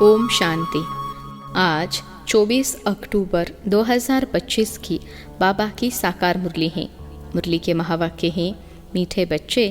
ओम शांति। आज 24 अक्टूबर 2025 की बाबा की साकार मुरली है। मुरली के महावाक्य हैं, मीठे बच्चे,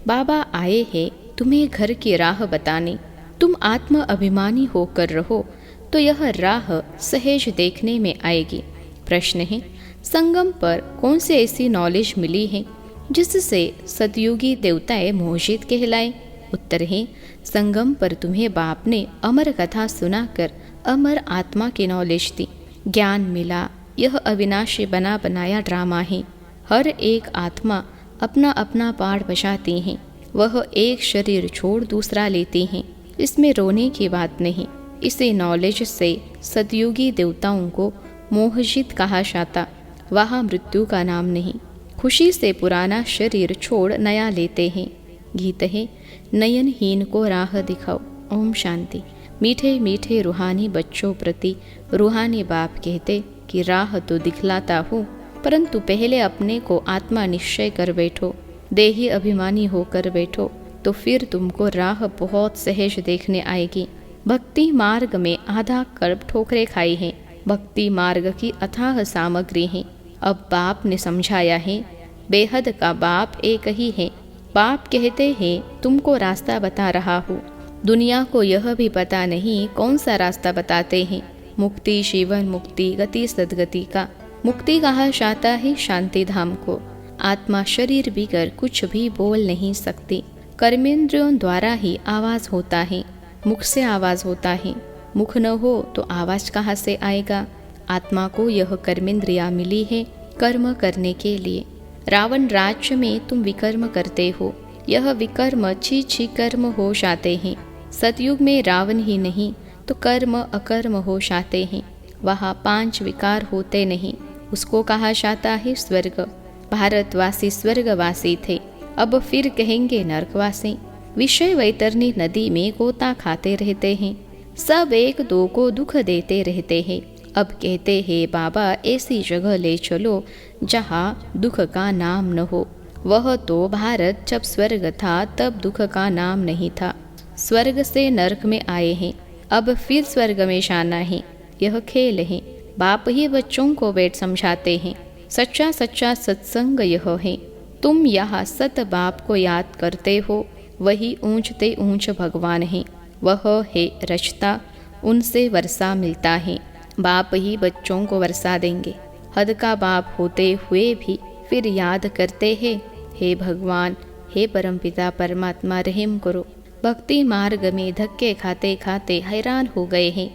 बाबा आए हैं तुम्हें घर की राह बताने। तुम आत्म अभिमानी होकर रहो तो यह राह सहज देखने में आएगी। प्रश्न है, संगम पर कौन सी ऐसी नॉलेज मिली है जिससे सतयुगी देवताएं मोहित कहलाए? उत्तर है, संगम पर तुम्हें बाप ने अमर कथा सुनाकर अमर आत्मा की नॉलेज दी, ज्ञान मिला। यह अविनाशी बना बनाया ड्रामा है। हर एक आत्मा अपना अपना पाठ बजाती है, वह एक शरीर छोड़ दूसरा लेती है। इसमें रोने की बात नहीं। इसे नॉलेज से सतयुगी देवताओं को मोहजित कहा जाता। वहाँ मृत्यु का नाम नहीं। खुशी से पुराना शरीर छोड़ नया लेते हैं। गीत है, नयनहीन को राह दिखाओ। ओम शांति। मीठे मीठे रूहानी बच्चों प्रति रूहानी बाप कहते कि राह तो दिखलाता हूँ, परंतु पहले अपने को आत्मा निश्चय कर बैठो, देही अभिमानी होकर बैठो, तो फिर तुमको राह बहुत सहज देखने आएगी। भक्ति मार्ग में आधा कर्ब ठोकरे खाई हैं। भक्ति मार्ग की अथाह सामग्री है। अब बाप ने समझाया है, बेहद का बाप एक ही है। बाप कहते हैं तुमको रास्ता बता रहा हूँ। दुनिया को यह भी पता नहीं कौन सा रास्ता बताते हैं। मुक्ति, जीवन मुक्ति, गति सदगति का। मुक्ति कहा जाता है शांति धाम को। आत्मा शरीर बिगर कुछ भी बोल नहीं सकती। कर्मेंद्रियों द्वारा ही आवाज होता है, मुख से आवाज होता है। मुख न हो तो आवाज कहाँ से आएगा? आत्मा को यह कर्मेंद्रिया मिली है कर्म करने के लिए। रावण राज्य में तुम विकर्म करते हो, यह विकर्म छी छी कर्म हो जाते हैं। सतयुग में रावण ही नहीं तो कर्म अकर्म हो जाते हैं। वहाँ 5 विकार होते नहीं, उसको कहा जाता है स्वर्ग। भारतवासी स्वर्गवासी थे, अब फिर कहेंगे नरकवासी। विषय वैतरणी नदी में गोता खाते रहते हैं, सब एक दो को दुख देते रहते हैं। अब कहते हैं बाबा ऐसी जगह ले चलो जहाँ दुख का नाम न हो। वह तो भारत जब स्वर्ग था तब दुख का नाम नहीं था। स्वर्ग से नरक में आए हैं, अब फिर स्वर्ग में जाना है। यह खेल है। बाप ही बच्चों को बैठ समझाते हैं। सच्चा सच्चा सत्संग यह है। तुम यहाँ सत बाप को याद करते हो, वही ऊंचते ऊंच भगवान है। वह है रचता, उनसे वर्षा मिलता है। बाप ही बच्चों को वर्षा देंगे। हद का बाप होते हुए भी फिर याद करते हैं, हे भगवान, हे परमपिता परमात्मा, रहम करो। भक्ति मार्ग में धक्के खाते खाते हैरान हो गए हैं।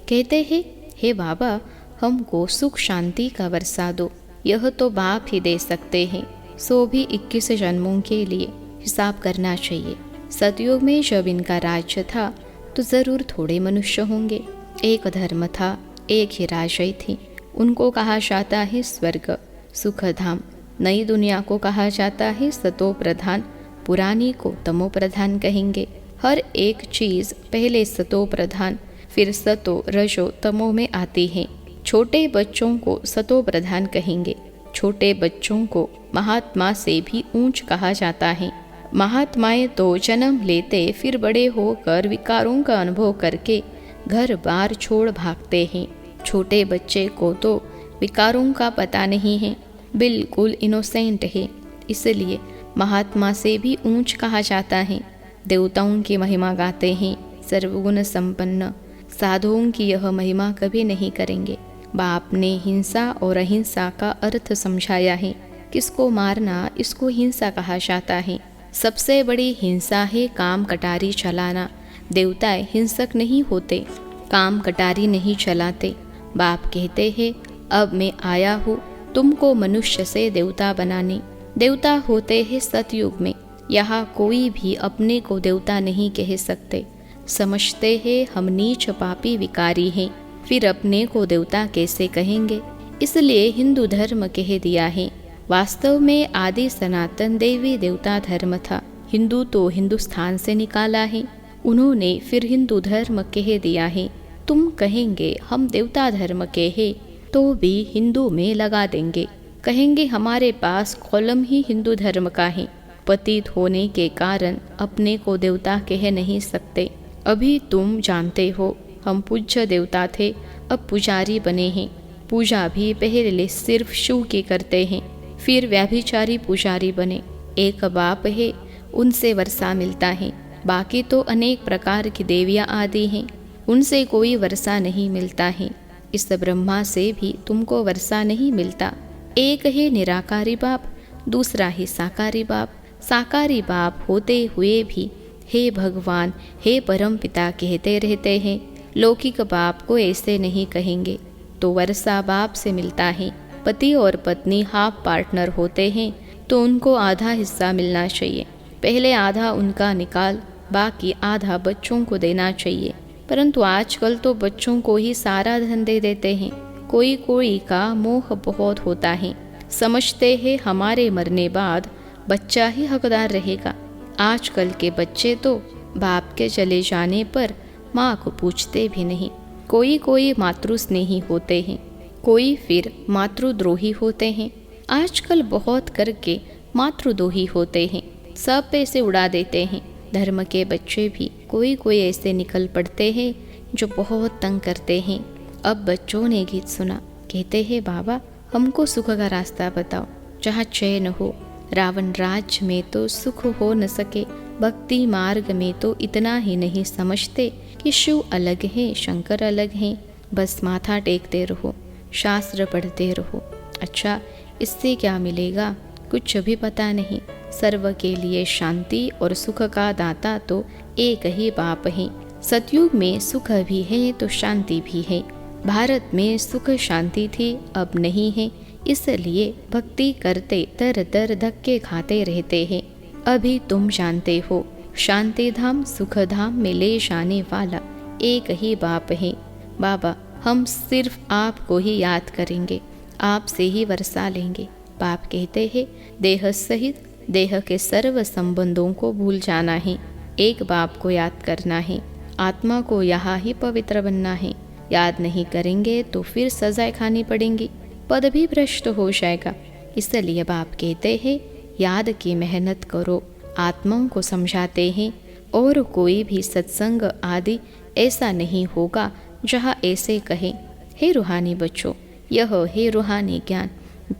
कहते हैं, हे बाबा, हमको सुख शांति का वर्षा दो। यह तो बाप ही दे सकते हैं, सो भी 21 जन्मों के लिए हिसाब करना चाहिए। सतयुग में जब इनका राज्य था तो जरूर थोड़े मनुष्य होंगे। एक धर्म था, एक ही राजय थी। उनको कहा जाता है स्वर्ग, सुख धाम। नई दुनिया को कहा जाता है सतो प्रधान, पुरानी को तमो प्रधान कहेंगे। हर एक चीज पहले सतो प्रधान, फिर सतो रजो तमो में आती है। छोटे बच्चों को सतो प्रधान कहेंगे। छोटे बच्चों को महात्मा से भी ऊंच कहा जाता है। महात्माएं तो जन्म लेते फिर बड़े होकर विकारों का अनुभव करके घर बार छोड़ भागते हैं। छोटे बच्चे को तो विकारों का पता नहीं है, बिल्कुल इनोसेंट है, इसलिए महात्मा से भी ऊंच कहा जाता है। देवताओं की महिमा गाते हैं, सर्वगुण संपन्न। साधुओं की यह महिमा कभी नहीं करेंगे। बाप ने हिंसा और अहिंसा का अर्थ समझाया है। किसको मारना, इसको हिंसा कहा जाता है। सबसे बड़ी हिंसा है काम कटारी चलाना। देवताएं हिंसक नहीं होते, काम कटारी नहीं चलाते। बाप कहते हैं, अब मैं आया हूँ तुमको मनुष्य से देवता बनाने। देवता होते हैं सतयुग में। यहाँ कोई भी अपने को देवता नहीं कह सकते। समझते हैं हम नीच पापी विकारी हैं, फिर अपने को देवता कैसे कहेंगे? इसलिए हिंदू धर्म कह दिया है। वास्तव में आदि सनातन देवी देवता धर्म था। हिंदू तो हिंदुस्तान से निकाला है, उन्होंने फिर हिंदू धर्म कह दिया है। तुम कहेंगे हम देवता धर्म के हैं तो भी हिंदू में लगा देंगे। कहेंगे हमारे पास कॉलम ही हिंदू धर्म का है। पतित होने के कारण अपने को देवता कह नहीं सकते। अभी तुम जानते हो हम पूज्य देवता थे, अब पुजारी बने हैं। पूजा भी पहले सिर्फ शिव की करते हैं, फिर व्यभिचारी पुजारी बने। एक बाप है, उनसे वर्षा मिलता है, बाकी तो अनेक प्रकार की देवियाँ आदि हैं, उनसे कोई वर्षा नहीं मिलता है। इस ब्रह्मा से भी तुमको वर्षा नहीं मिलता। एक है निराकारी बाप, दूसरा है साकारी बाप। साकारी बाप होते हुए भी हे भगवान, हे परम पिता कहते रहते हैं। लौकिक बाप को ऐसे नहीं कहेंगे। तो वर्षा बाप से मिलता है। पति और पत्नी हाफ पार्टनर होते हैं तो उनको आधा हिस्सा मिलना चाहिए। पहले आधा उनका निकाल, बाकी आधा बच्चों को देना चाहिए। परंतु आजकल तो बच्चों को ही सारा धन दे देते हैं। कोई कोई का मोह बहुत होता है, समझते हैं हमारे मरने बाद बच्चा ही हकदार रहेगा। आजकल के बच्चे तो बाप के चले जाने पर माँ को पूछते भी नहीं। कोई कोई मातृस्नेही होते हैं, कोई फिर मातृद्रोही होते हैं। आजकल बहुत करके मातृद्रोही होते हैं, सब पैसे उड़ा देते हैं। धर्म के बच्चे भी कोई कोई ऐसे निकल पड़ते हैं जो बहुत तंग करते हैं। अब बच्चों ने गीत सुना, कहते हैं बाबा हमको सुख का रास्ता बताओ, जहाँ चैन हो। रावण राज्य में तो सुख हो न सके, भक्ति मार्ग में तो इतना ही नहीं समझते कि शिव अलग है, शंकर अलग हैं। बस माथा टेकते रहो, शास्त्र पढ़ते रहो। अच्छा, इससे क्या मिलेगा? कुछ भी पता नहीं। सर्व के लिए शांति और सुख का दाता तो एक ही बाप है। सतयुग में सुख भी है तो शांति भी है। भारत में सुख शांति थी, अब नहीं है, इसलिए भक्ति करते दर दर धक्के खाते रहते हैं। अभी तुम जानते हो, शांति धाम सुख धाम में ले जाने वाला एक ही बाप है। बाबा हम सिर्फ आपको ही याद करेंगे, आपसे ही वर्षा लेंगे। बाप कहते हैं देह सहित देह के सर्व संबंधों को भूल जाना है, एक बाप को याद करना है। आत्मा को यहाँ ही पवित्र बनना है। याद नहीं करेंगे तो फिर सजाएं खानी पड़ेंगी, पद भी भ्रष्ट हो जाएगा। इसलिए बाप कहते हैं याद की मेहनत करो। आत्माओं को समझाते हैं और कोई भी सत्संग आदि ऐसा नहीं होगा जहाँ ऐसे कहे। हे रूहानी बच्चों, यह है रूहानी ज्ञान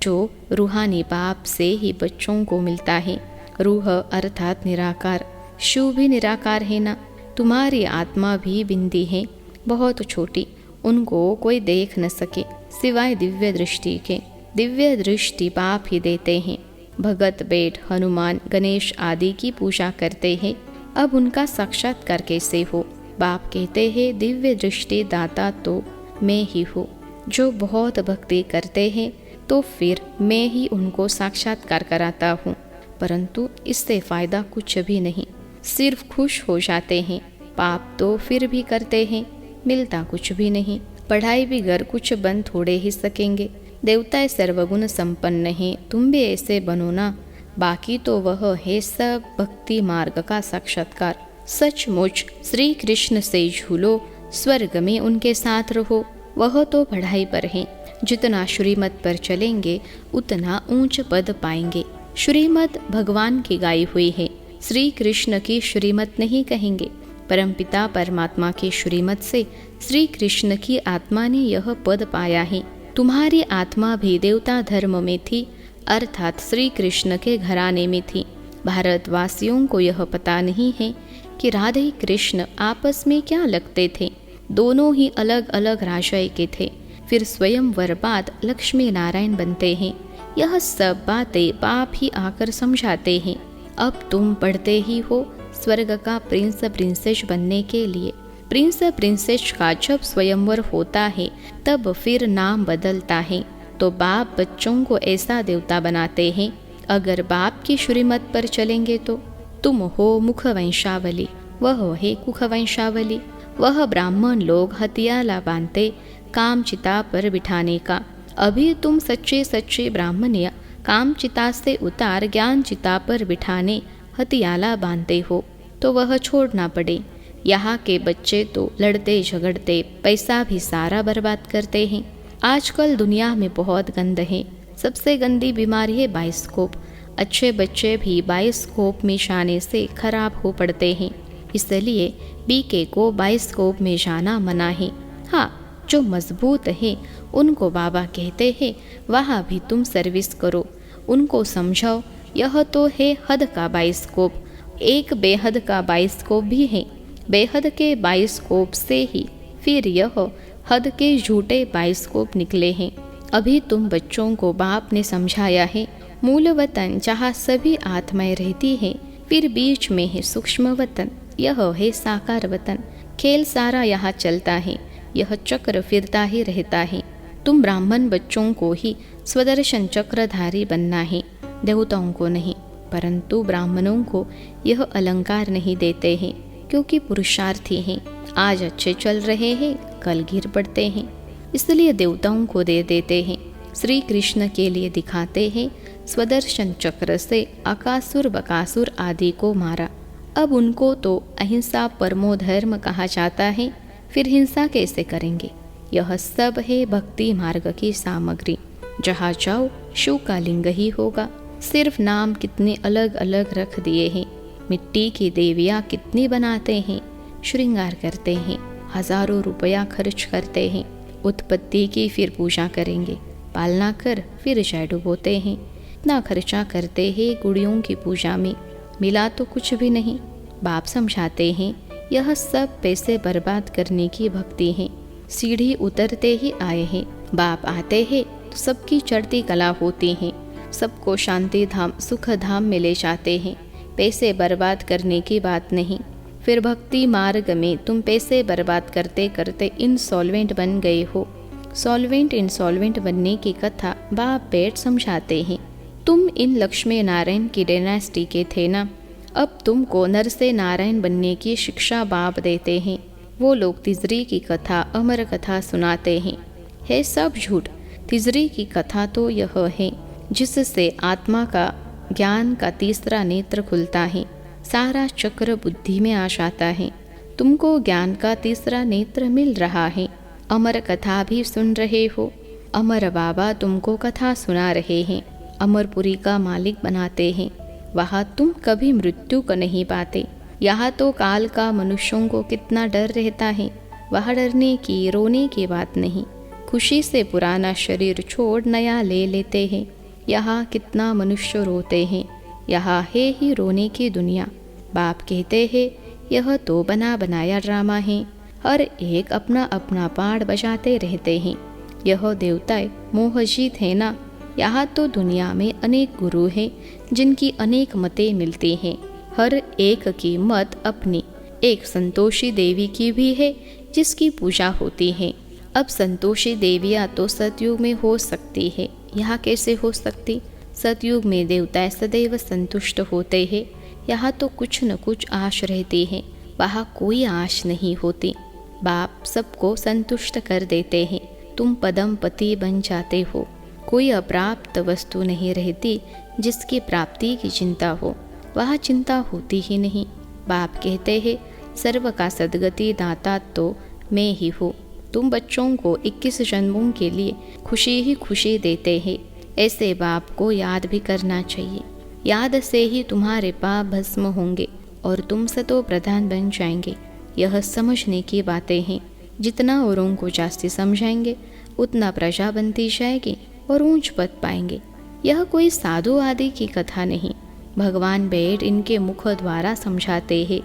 जो रूहानी बाप से ही बच्चों को मिलता है। रूह अर्थात निराकार, शिव भी निराकार है ना। तुम्हारी आत्मा भी बिंदी है, बहुत छोटी, उनको कोई देख न सके सिवाय दिव्य दृष्टि के। दिव्य दृष्टि बाप ही देते हैं। भगत बेट हनुमान गणेश आदि की पूजा करते हैं, अब उनका साक्षात्कार कैसे हो? बाप कहते हैं दिव्य दृष्टि दाता तो मैं ही हूँ। जो बहुत भक्ति करते हैं तो फिर मैं ही उनको साक्षात्कार कराता हूँ, परंतु इससे फायदा कुछ भी नहीं, सिर्फ खुश हो जाते हैं। पाप तो फिर भी करते हैं, मिलता कुछ भी नहीं। पढ़ाई भी घर कुछ बन थोड़े ही सकेंगे। देवता सर्वगुण संपन्न है, तुम भी ऐसे बनो ना। बाकी तो वह है सब भक्ति मार्ग का साक्षात्कार। सचमुच श्री कृष्ण से झूलो, स्वर्ग में उनके साथ रहो। वह तो पढ़ाई पर है, जितना श्रीमत पर चलेंगे उतना ऊंच पद पाएंगे। श्रीमत भगवान की गाई हुई है, श्री कृष्ण की श्रीमत नहीं कहेंगे। परमपिता परमात्मा की श्रीमत से श्री कृष्ण की आत्मा ने यह पद पाया है। तुम्हारी आत्मा भी देवता धर्म में थी, अर्थात श्री कृष्ण के घराने में थी। भारतवासियों को यह पता नहीं है कि राधे कृष्ण आपस में क्या लगते थे। दोनों ही अलग अलग राशय के थे। फिर स्वयंवर बाद लक्ष्मी नारायण बनते हैं। यह सब बातें बाप ही आकर समझाते हैं। अब तुम पढ़ते ही हो स्वर्ग का प्रिंस प्रिंसेस बनने के लिए। प्रिंस प्रिंसेस का जब स्वयंवर होता है तब फिर नाम बदलता है। तो बाप बच्चों को ऐसा देवता बनाते हैं। अगर बाप की श्रीमत पर चलेंगे तो तुम हो मुख वंशावली, वह है कुख वंशावली। वह ब्राह्मण लोग हथियाला बांधते काम चिता पर बिठाने का। अभी तुम सच्चे सच्चे ब्राह्मण्य काम चिता से उतार ज्ञान चिता पर बिठाने हथियाला बांधते हो तो वह छोड़ना पड़े। यहाँ के बच्चे तो लड़ते झगड़ते पैसा भी सारा बर्बाद करते हैं। आजकल दुनिया में बहुत गंद है। सबसे गंदी बीमारी है बायोस्कोप। अच्छे बच्चे भी बायोस्कोप में जाने से खराब हो पड़ते हैं। इसलिए बीके को बाइस्कोप में जाना मना है। हाँ, जो मजबूत है उनको बाबा कहते हैं वहाँ भी तुम सर्विस करो, उनको समझाओ यह तो है हद का बाइस्कोप, एक बेहद का बाइस्कोप भी है। बेहद के बाइस्कोप से ही फिर यह हद के झूठे बाइस्कोप निकले हैं। अभी तुम बच्चों को बाप ने समझाया है मूल वतन जहाँ सभी आत्माएं रहती है, फिर बीच में है सूक्ष्म वतन, यह है साकार वतन। खेल सारा यहाँ चलता है, यह चक्र फिरता ही रहता है। तुम ब्राह्मण बच्चों को ही स्वदर्शन चक्रधारी बनना है, देवताओं को नहीं। परंतु ब्राह्मणों को यह अलंकार नहीं देते हैं क्योंकि पुरुषार्थी हैं, आज अच्छे चल रहे हैं कल गिर पड़ते हैं, इसलिए देवताओं को दे देते हैं। श्री कृष्ण के लिए दिखाते हैं स्वदर्शन चक्र से अकासुर बकासुर आदि को मारा। अब उनको तो अहिंसा परमो धर्म कहा जाता है, फिर हिंसा कैसे करेंगे? यह सब है भक्ति मार्ग की सामग्री। जहाँ जाओ शिव का लिंग ही होगा। सिर्फ नाम कितने अलग अलग रख दिए हैं। मिट्टी की देवियाँ कितनी बनाते हैं, श्रृंगार करते हैं, हजारों रुपया खर्च करते हैं। उत्पत्ति की फिर पूजा करेंगे, पालना कर फिर जय डुबोते हैं। इतना खर्चा करते हैं गुड़ियों की पूजा में, मिला तो कुछ भी नहीं। बाप समझाते हैं यह सब पैसे बर्बाद करने की भक्ति है। सीढ़ी उतरते ही आए हैं, बाप आते हैं तो सबकी चढ़ती कला होती है, सबको शांति धाम सुख धाम में ले जाते हैं। पैसे बर्बाद करने की बात नहीं। फिर भक्ति मार्ग में तुम पैसे बर्बाद करते करते इंसॉल्वेंट बन गए हो। सॉल्वेंट इंसॉल्वेंट बनने की कथा बाप पेट समझाते हैं। तुम इन लक्ष्मी नारायण की डायनेस्टी के थे ना, अब तुमको नर से नारायण बनने की शिक्षा बाप देते हैं। वो लोग तिजरी की कथा अमर कथा सुनाते हैं, है सब झूठ। तिजरी की कथा तो यह है जिससे आत्मा का ज्ञान का तीसरा नेत्र खुलता है, सारा चक्र बुद्धि में आ जाता है। तुमको ज्ञान का तीसरा नेत्र मिल रहा है, अमर कथा भी सुन रहे हो। अमर बाबा तुमको कथा सुना रहे हैं, अमरपुरी का मालिक बनाते हैं। वहाँ तुम कभी मृत्यु को नहीं पाते। यहाँ तो काल का मनुष्यों को कितना डर रहता है, वहाँ डरने की रोने की बात नहीं। खुशी से पुराना शरीर छोड़ नया ले लेते हैं। यहाँ कितना मनुष्य रोते हैं, यहाँ है ही रोने की दुनिया। बाप कहते हैं यह तो बना बनाया ड्रामा है, हर एक अपना अपना पार्ट बजाते रहते हैं। यह देवताएं मोहजीत है ना। यहाँ तो दुनिया में अनेक गुरु हैं जिनकी अनेक मतें मिलती हैं, हर एक की मत अपनी। एक संतोषी देवी की भी है जिसकी पूजा होती है। अब संतोषी देवियाँ तो सतयुग में हो सकती है, यहाँ कैसे हो सकती? सतयुग में देवता सदैव संतुष्ट होते हैं, यहाँ तो कुछ न कुछ आश रहती है, वहाँ कोई आश नहीं होती। बाप सबको संतुष्ट कर देते हैं, तुम पदम पति बन जाते हो। कोई अप्राप्त वस्तु नहीं रहती जिसकी प्राप्ति की चिंता हो, वहाँ चिंता होती ही नहीं। बाप कहते हैं सर्व का सद्गति दाता तो मैं ही हूँ। तुम बच्चों को 21 जन्मों के लिए खुशी ही खुशी देते हैं, ऐसे बाप को याद भी करना चाहिए। याद से ही तुम्हारे पाप भस्म होंगे और तुम सतो प्रधान बन जाएंगे। यह समझने की बातें हैं। जितना औरों को जास्ती समझाएंगे उतना प्रजा बनती जाएगी और ऊंच पद पाएंगे। यह कोई साधु आदि की कथा नहीं, भगवान बैठ इनके मुख द्वारा समझाते हैं।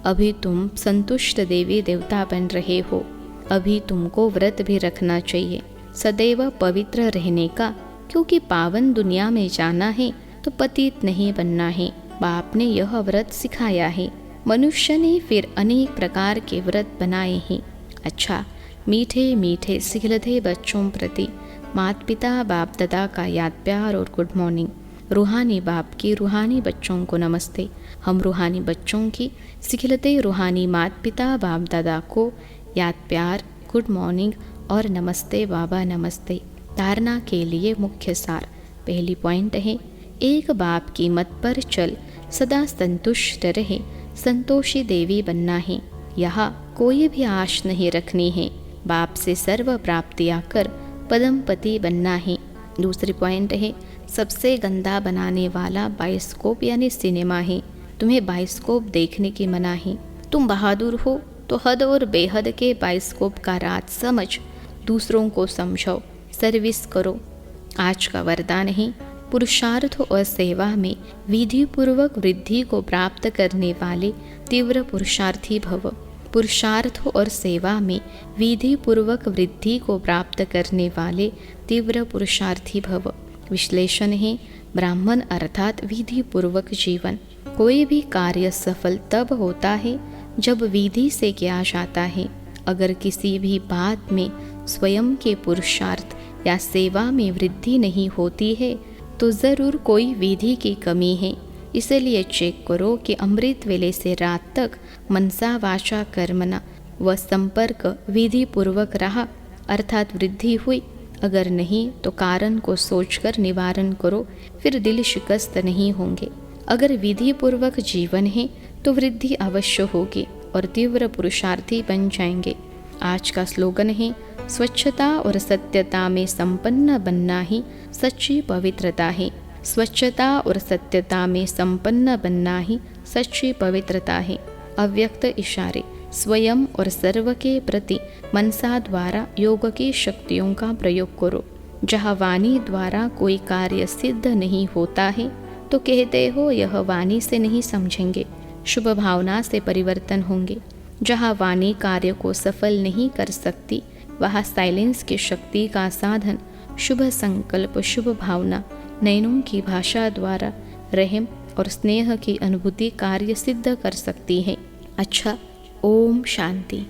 अभी तुम संतुष्ट देवी देवता बन रहे हो, अभी तुमको व्रत भी रखना चाहिए, सदैव पवित्र रहने का, क्योंकि पावन दुनिया में जाना है तो पतित नहीं बनना है। बाप ने यह व्रत सिखाया है। मनुष्य ने फिर अनेक प्रकार के व्रत बनाए हैं। अच्छा, मीठे मीठे सिखलते बच्चों प्रति माता पिता बाप दादा का याद प्यार और गुड मॉर्निंग। रूहानी बाप की रूहानी बच्चों को नमस्ते। हम रूहानी बच्चों की सिखलते रूहानी माता पिता बाप दादा को याद प्यार, गुड मॉर्निंग और नमस्ते बाबा नमस्ते। धारणा के लिए मुख्य सार। पहली पॉइंट है, एक बाप की मत पर चल, सदा संतुष्ट रहे, संतोषी देवी बनना है। यहाँ कोई भी आश नहीं रखनी है, बाप से सर्व प्राप्तियाँ कर पदमपति बनना है। दूसरी पॉइंट है, सबसे गंदा बनाने वाला बाइस्कोप यानी सिनेमा है। तुम्हें बाइस्कोप देखने की मना है, तुम बहादुर हो तो हद और बेहद के बाइस्कोप का राज समझ दूसरों को समझो, सर्विस करो। आज का वरदान है, पुरुषार्थ और सेवा में विधि पूर्वक वृद्धि को प्राप्त करने वाले तीव्र पुरुषार्थी भव। पुरुषार्थ और सेवा में विधि पूर्वक वृद्धि को प्राप्त करने वाले तीव्र पुरुषार्थी भव। विश्लेषण है, ब्राह्मण अर्थात विधि पूर्वक जीवन। कोई भी कार्य सफल तब होता है जब विधि से किया जाता है। अगर किसी भी बात में स्वयं के पुरुषार्थ या सेवा में वृद्धि नहीं होती है तो ज़रूर कोई विधि की कमी है। इसलिए चेक करो कि अमृत वेले से रात तक मनसा वाचा कर्मना व संपर्क विधि पूर्वक रहा, अर्थात वृद्धि हुई। अगर नहीं तो कारण को सोचकर निवारण करो, फिर दिल शिकस्त नहीं होंगे। अगर विधि पूर्वक जीवन है तो वृद्धि अवश्य होगी और तीव्र पुरुषार्थी बन जाएंगे। आज का स्लोगन है, स्वच्छता और सत्यता में संपन्न बनना ही सच्ची पवित्रता है। स्वच्छता और सत्यता में संपन्न बनना ही सच्ची पवित्रता है। अव्यक्त इशारे, स्वयं और सर्व के प्रति मनसा द्वारा योग की शक्तियों का प्रयोग करो। जहाँ वाणी द्वारा कोई कार्य सिद्ध नहीं होता है तो कहते हो यह वाणी से नहीं समझेंगे, शुभ भावना से परिवर्तन होंगे। जहाँ वाणी कार्य को सफल नहीं कर सकती वहाँ साइलेंस की शक्ति का साधन शुभ संकल्प, शुभ भावना, नयनों की भाषा द्वारा रहम और स्नेह की अनुभूति कार्य सिद्ध कर सकती है। अच्छा, ओम शांति।